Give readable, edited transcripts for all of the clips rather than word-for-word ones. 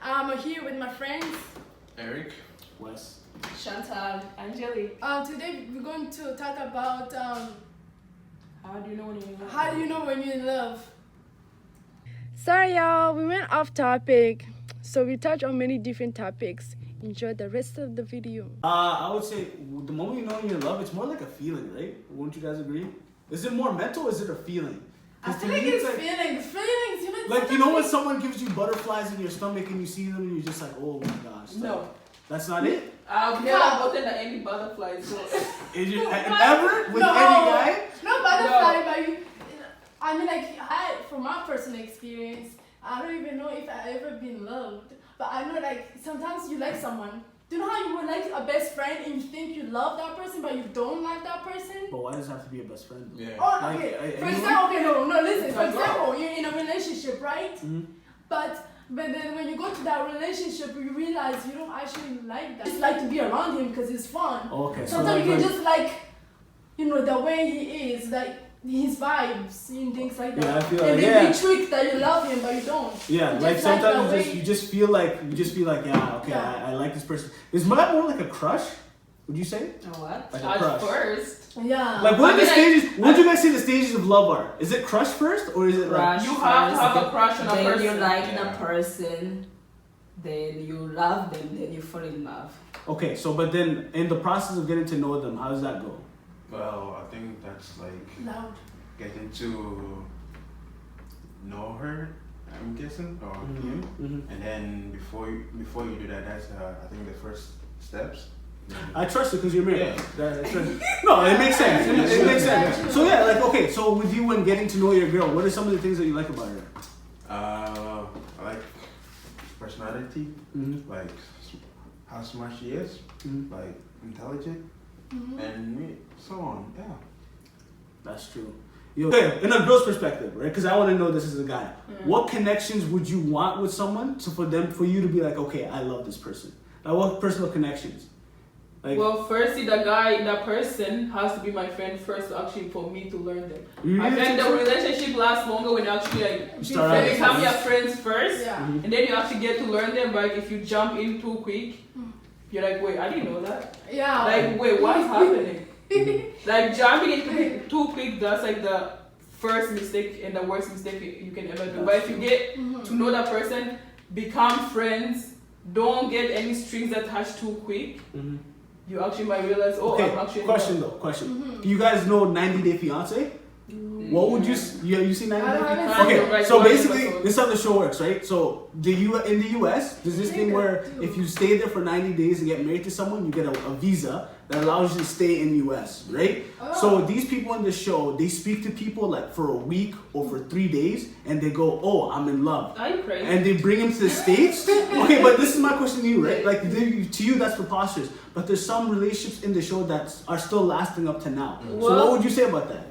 I'm here with my friends. Eric. Wes. Chantal. Angeli. Today we're going to talk about How do you know when you're in love? how do you know when you're in love? Sorry y'all, we went off topic. So we touched on many different topics. Enjoy the rest of the video. I would say the moment you know you're in love, it's more like a feeling, right? Wouldn't you guys agree? Is it more mental or is it a feeling? I 'Cause feel to like me, it's like, feelings, you know. like, you know when someone gives you butterflies in your stomach and you see them and you're just like, oh my gosh. Like, No. that's not it? I've never gotten any butterflies. So. Is you ever with No. any guy? No butterfly, but I mean, like, from my personal experience, I don't even know if I ever been loved. But I know, like, sometimes you like someone. Do you know how you would like a best friend and you think you love that person, but you don't like that person? But why does it have to be a best friend? Though? Yeah. Oh, Like, okay. For you example, okay, no, listen. For Like, example, you're in a relationship, right? Mm-hmm. But then when you go to that relationship, you realize you don't actually like that. Just like to be around him because it's fun. Okay. Sometimes you like, can just like, you know, the way he is, like his vibes and things like that. Yeah, I feel and like, then yeah. be tricked that you love him, but you don't. Yeah, You like just sometimes the you just feel like yeah, okay, Yeah. I like this person. Is that more like a crush? Would you say? What? Like a At crush. first. Yeah. Like what are I the mean, stages? What do you guys say the stages of love are? Is it crush first or is it like? Crush You have to first, have a crush on a then person. you like Yeah. the person, then you love them, then you fall in love. Okay, so but then in the process of getting to know them, how does that go? Well, I think that's like Loud. getting to know her. I'm guessing, or him. Mm-hmm. And then before you do that, that's I think the first steps. I trust you because you're married. Yeah. No, it makes sense. It makes sense. So yeah, like okay, so with you when getting to know your girl, what are some of the things that you like about her? I like personality, Mm-hmm. like how smart she is, Mm-hmm. like intelligent, and so on. Yeah. That's true. Okay, in a girl's perspective, right? Because I want to know this as a guy. What connections would you want with someone for you to be like, okay, I love this person? Like what personal connections? Like, Well, firstly, that person has to be my friend first, actually, for me to learn them. you I really think think the so? relationship lasts longer when you actually like Start they out become as your friends. friends first, Yeah. Mhm. and then you actually get to learn them. But if you jump in too quick, you're like, wait, I didn't know that. Yeah. Like, wait, what's happening? Like jumping into too quick, that's like the first mistake and the worst mistake you can ever do. But if you get to know that person, become friends, don't get any strings attached too quick, Mhm. you actually might realize, oh, Okay, I'm actually in question love. though, question. You guys know 90 Day Fiance? What would you you see 90 I Day haven't Fiance? seen it. Okay, Like, so one basically episode. this is how the show works, right? So in the US, there's this thing where if you stay there for 90 days and get married to someone, you get a visa that allows you to stay in the US, right? So these people in the show, they speak to people like for a week or for 3 days and they go, oh, I'm in love. Are you crazy? And they bring him to the States. Okay, but this is my question to you, right? Like, to you, that's preposterous. But there's some relationships in the show that are still lasting up to now. So what Well, would you say about that?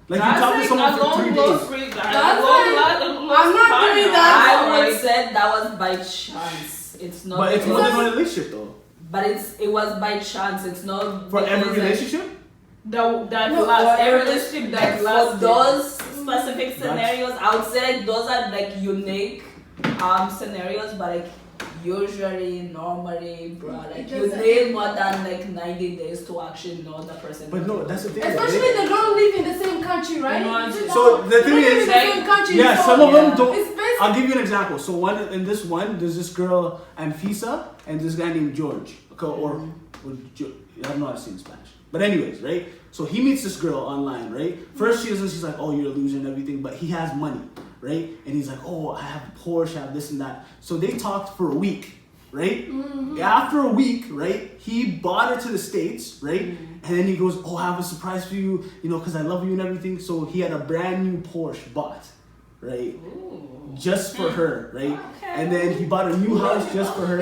Like, you that's talk to like someone a for 3 long days. lost streak. That's I'm not doing that. I would Like, say that was by chance. It's not. But it's more than because- one relationship, though. But it was by chance. It's not For every because, like, relationship? that No, last, for every every relationship like, that for lasts. those specific scenarios, I would say like those are like unique scenarios, but like usually, normally, bro, like you need more than like 90 days to actually know the person. But no, that's the thing. Especially they don't live in the same country, right? Imagine. So the They thing don't live is, in the same country. yeah, so some of them Yeah. don't. It's basic. I'll give you an example. So in this one, there's this girl Anfisa and this guy named George. Okay, or I don't know how to say in Spanish. But anyways, right? So he meets this girl online, right? First she's like, oh, you're a loser and everything, but he has money, right? And he's like, oh, I have a Porsche, I have this and that. So they talked for a week, right? After a week, right, he bought her to the States, right? And then he goes, oh, I have a surprise for you, you know, because I love you and everything. So he had a brand new Porsche bought, right? Just for her, right? And then he bought a new house just for her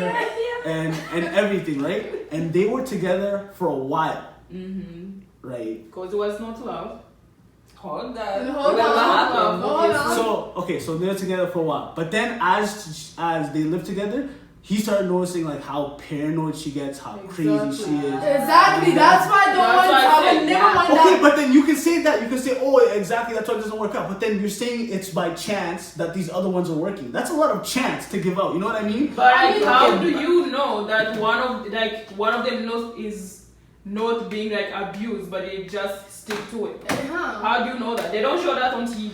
and everything, right? And they were together for a while, right? Because it was not love. Hold on. Hold Remember on. what happened? Hold on. So okay, so they're together for a while, but then as they live together, he started noticing like how paranoid she gets, how crazy she is. Exactly. That's why I don't That's want. why I I said would never want Okay, that. but then you can say that. You can say, oh, exactly, that's why it doesn't work out. But then you're saying it's by chance that these other ones are working. That's a lot of chance to give out. You know what I mean? But I mean, how okay, do you know that one of them is not being like abused, but they just stick to it? How do you know that? They don't show that on TV.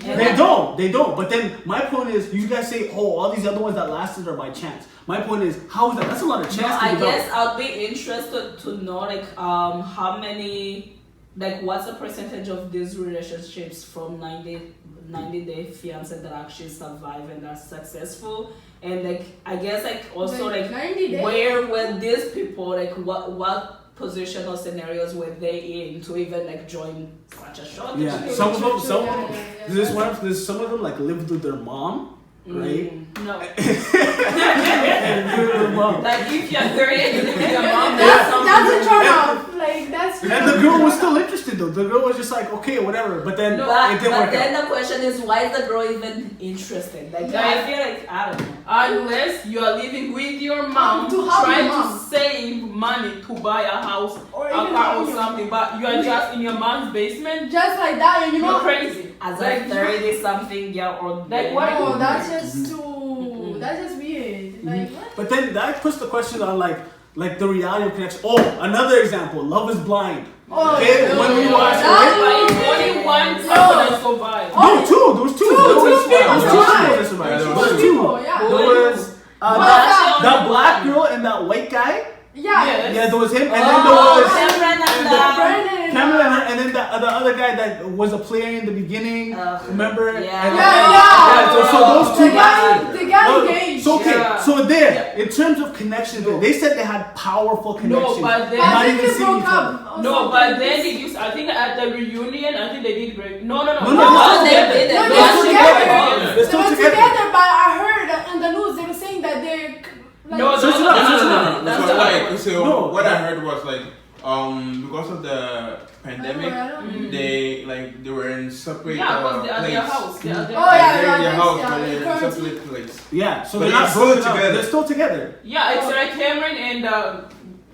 They don't. But then my point is, you guys say, oh, all these other ones that lasted are by chance. My point is, how is that? That's a lot of chance. No, to I give guess out. I'll be interested to know like how many, like what's the percentage of these relationships from 90-day fiance that actually survive and are successful, and like I guess like also like 90 days. where were these people, like what position or scenarios were they in to even like join such a short Yeah, relationship? some of them, Yeah. there's some of them like lived with their mom, right? No. And lived with their mom. Like if you're 30 and you live with your mom, That's a turn off. Like that's. And the girl was still interested though. The girl was just like, okay, whatever. But then But, it didn't but work then out. the question is, why is the girl even interested? Like Yeah. I feel like I don't know. unless you are living with your mom, To help trying your to mom. save money to buy a house, Or a even car, help or your something, but you are just in your mom's basement, Just like that, and you you're know. crazy. As Like, a 30-something year old Like, man. what- Oh, that's just Mhm. too. That's just weird. Like what? But then that puts the question on like the reality of connection. Oh, another example, Love is Blind. Oh, Okay, no, when we no, watched that it, But was- it's only one No. couple that survived. Oh, No, two. There was two. There was two people there was two survived. people that survived. Yeah, There there was was two. People, yeah. There was Well, that Actually, only black one. girl and that white guy. Yeah. Yes. Yeah, there was him, and then there Oh, was Cameron and Brandon. Cameron and her, and then the other guy that was a player in the beginning. Remember? Yeah. And- Yeah. so those two The guy, guys. the guy No, engaged. so okay, Yeah. so there, in terms of connection, they said they had powerful connections. but But then- I not think even they seeing broke each other. up. or No, something. but then they used, I think at the reunion, I think they did break. No. No, No, they didn't. No, They they're actually together. broke up. They're They still were together. together, but I heard on the news they were saying that they're like. No, Search it up, search it up. That's So the like, other so No. what I heard was like, because of the pandemic, I don't know. they were in separate Yeah, because they are their places. house. They are their Oh, Like, yeah, they're in yeah, their yes, house, yeah, but they're in currently. separate places. Yeah, so But they're they're not still broken up. together. They're still together. Yeah, it's like Cameron and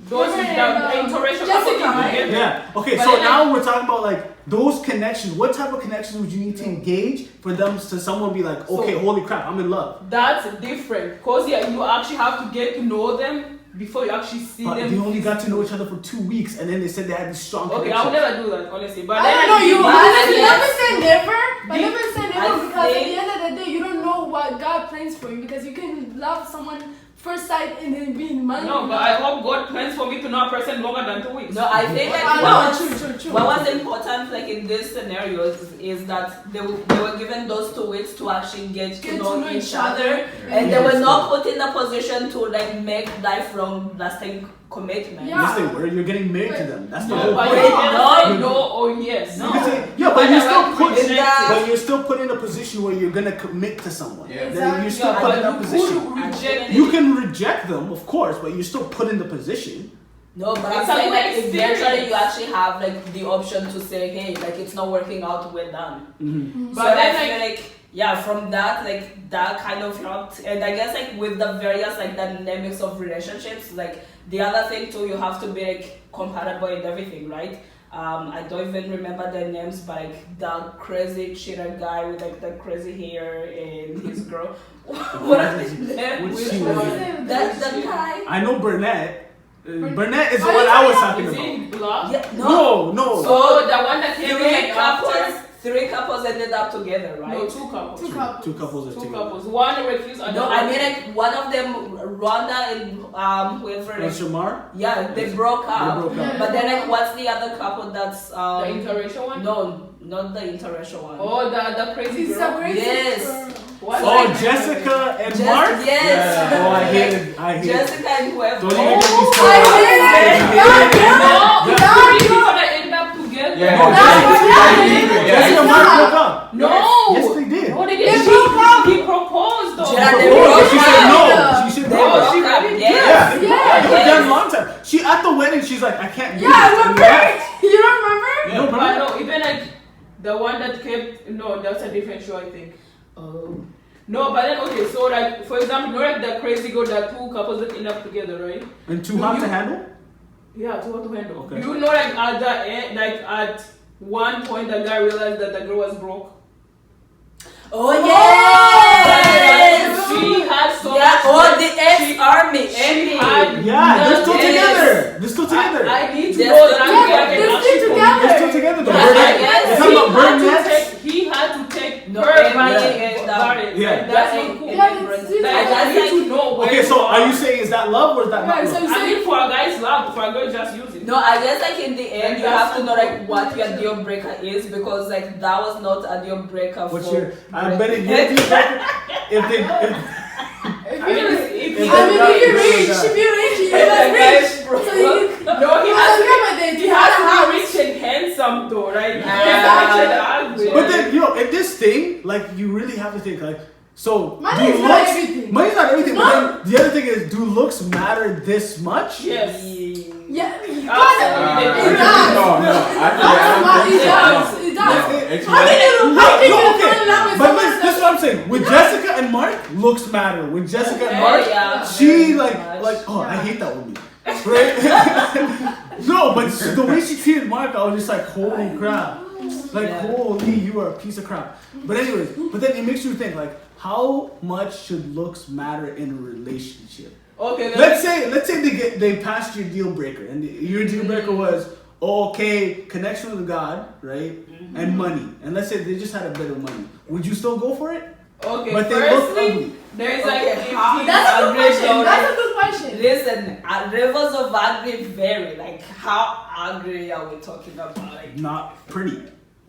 those Cameron the and, interracial Jessica, couple right? together. Yeah. Okay, But so then now we're talking about like those connections. What type of connections would you need to engage for them to someone be like, okay, So- holy crap, I'm in love. That's different. Cause yeah, you actually have to get to know them before you actually see But them. they only got to know each other for 2 weeks, and then they said they had this strong Okay, connection. I would never do that, honestly. But I then don't know you. But Honestly, yes. never say never. But Yeah. never say I never because at think- the end of the day, you don't know what God plans for you because you can love someone first sight and then be in money. No, but I hope God plans for me to know a person longer than 2 weeks. No, I think like I what know, was, true. what was important like in this scenarios is that they were given those 2 weeks to actually get to know each other, and they were not put in the position to like make lifelong lasting commitment. Yeah. Yes, they were. You're getting married to them. That's the No, whole but point. you Wait, can no. say no or yes. No. You can say, yeah, but But you're I still like put in reject that. but you're still put in a position where you're gonna commit to someone. Yeah. Then you're still Yeah, put in but that you position. could reject You it. can reject them, of course, but you're still put in the position. No, but It's I'm a saying good like eventually experience. you actually have like the option to say, hey, like it's not working out, we're done. Mm-hmm. But So then I feel like yeah, from that like that kind of helped, and I guess like with the various like dynamics of relationships, like the other thing too, you have to be like compatible in everything, right? I don't even remember their names, but like the crazy cheater guy with like the crazy hair and his girl. What are his names? Which she What's was- his name? That the guy. I know Burnett. Burnett is Are what you I was talking talking Is about. he black? Yeah, No. So the one that came in Three like after. couples ended up together, right? No, two couples. Two couples. Two couples are Two together. couples. One refused. and No, the I other- mean like one of them, Rhonda and whoever. And Like, Shamar? yeah, they broke up. They broke up. But then like, what's the other couple that's the interracial one. no, not the interracial one. Oh, the crazy He's girl. a crazy Yes. girl. What's Oh, her name? Jessica and Just- Mark? Yes. Yeah. Oh, I hate it. Jessica and whoever. Don't even get me I started. hate it. No, Yeah. it's three people that end up together. Yeah. No, Yeah. Jessica and Mark broke up. No. Yes, they did. No, they They didn't. broke up. He proposed though. Yeah, they Oh, broke but she said up. no. She said They no. broke she up. really Yes. Yeah, Yeah. it was done a long time. She at the wedding, she's like, I can't do Yeah, this. remember? You don't remember? Yeah. No, But bro. no, even like the one that kept. No, that's a different show, I think. Oh. No, but then okay, so like for example, you know like the crazy girl that two couples that end up together, right? And too hot to handle? Yeah, too hard to handle. Okay. You know like at the end, like at one point the guy realized that the girl was broke. Oh yes! She had so Yeah, much oh money. the ex-army. She had Yeah, they're still Yes. together. They're still together. I need to They're know still that together. I can They're actually still forgive. They're still together though. Yeah, Bird- I You're guess. talking about bird nets? He had to take No, her and money yeah. and got it. Yeah. Like, that's not cool. Yeah, Yeah, it's Like, I I guess need to like know where Okay, so are you saying is that love or is that not Right, so love? you I say mean, for a guy's love, for a girl, just use it. no, I guess like in the end you That's have to know like so what your deal breaker is because like that was not a deal breaker What's for your? I bet it your deal breaker. If they, if, if I mean, you if if he I mean, if you're Right. rich, if you're rich, you If the are guy rich. is broke. So you no, he you has have to to come with it. He You has have a to be house. rich and handsome though, right? Ah, but then in this thing, like you really have to think like. So Money do is not everything. Money's not everything. No. But then the other thing is, do looks matter this much? Yes. Yeah, Absolutely. it does. No, no. It does. It does. How can you Okay. fall in love with But someone this is what I'm saying. With Jessica and Mark, looks matter. With Jessica and Mark, Yeah. she Very like much. oh I hate that woman. Right? No, but the way she treated Mark, I was just like, holy crap. Like Yeah. holy, you are a piece of crap. But anyways, but then it makes you think like, how much should looks matter in a relationship? Okay. then- Let's say they passed your deal breaker, and your deal breaker was okay, connection with God, right, and money. And let's say they just had a bit of money. Would you still go for it? Okay. But they look Firstly, ugly. there's Okay, like if how- he- That's a good Average question. or- That's a good question. Listen, levels of ugly vary. Like how ugly are we talking about? Like, Not pretty.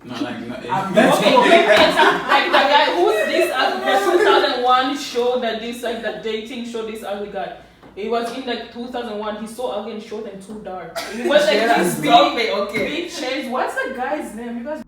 No, like, no. That's Okay, cool. give me an example. Like the guy who's this the 2001 show that this like the dating show this ugly guy. It was in like 2001. He's so ugly and short and too dark. He was like Yeah, this stop big, it, okay. big change. What's the guy's name? You guys.